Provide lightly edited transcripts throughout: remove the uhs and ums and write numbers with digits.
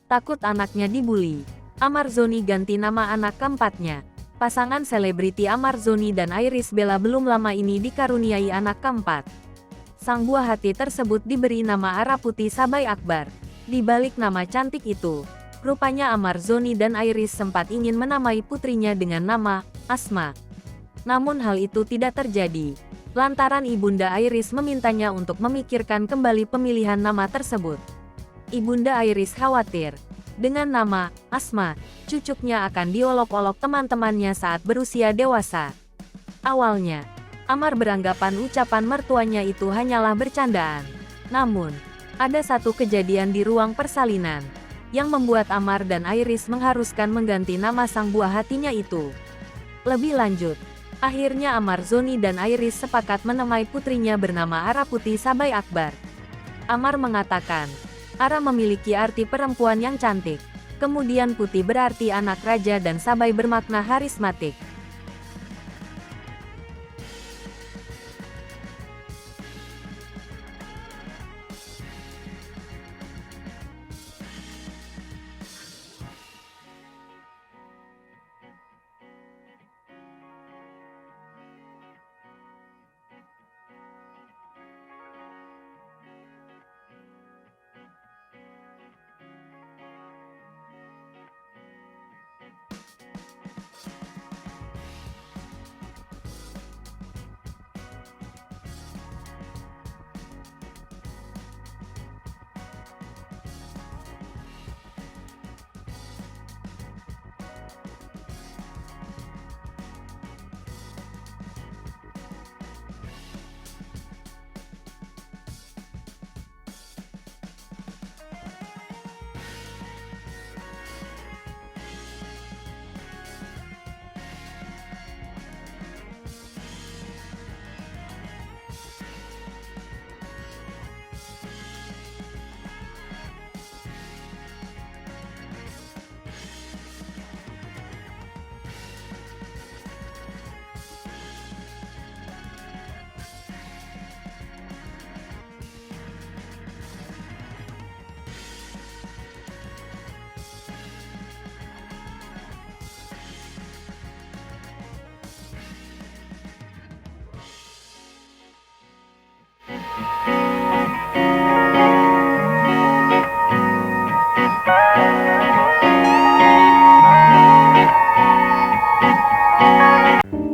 Takut anaknya dibully, Amar Zoni ganti nama anak keempatnya. Pasangan selebriti Amar Zoni dan Iris Bella belum lama ini dikaruniai anak keempat. Sang buah hati tersebut diberi nama Araputi Sabai Akbar. Di balik nama cantik itu, rupanya Amar Zoni dan Iris sempat ingin menamai putrinya dengan nama Asma. Namun hal itu tidak terjadi, lantaran ibunda Iris memintanya untuk memikirkan kembali pemilihan nama tersebut. Ibunda Iris khawatir, dengan nama Asma, cucunya akan diolok-olok teman-temannya saat berusia dewasa. Awalnya, Amar beranggapan ucapan mertuanya itu hanyalah bercandaan. Namun, ada satu kejadian di ruang persalinan yang membuat Amar dan Iris mengharuskan mengganti nama sang buah hatinya itu. Lebih lanjut, akhirnya Amar Zoni dan Iris sepakat menamai putrinya bernama Araputi Sabai Akbar. Amar mengatakan, Ara memiliki arti perempuan yang cantik, kemudian Putih berarti anak raja dan Sabai bermakna harismatik.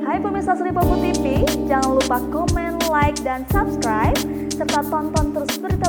Hai pemirsa Sri Popo TV, jangan lupa komen, like, dan subscribe, serta tonton terus berita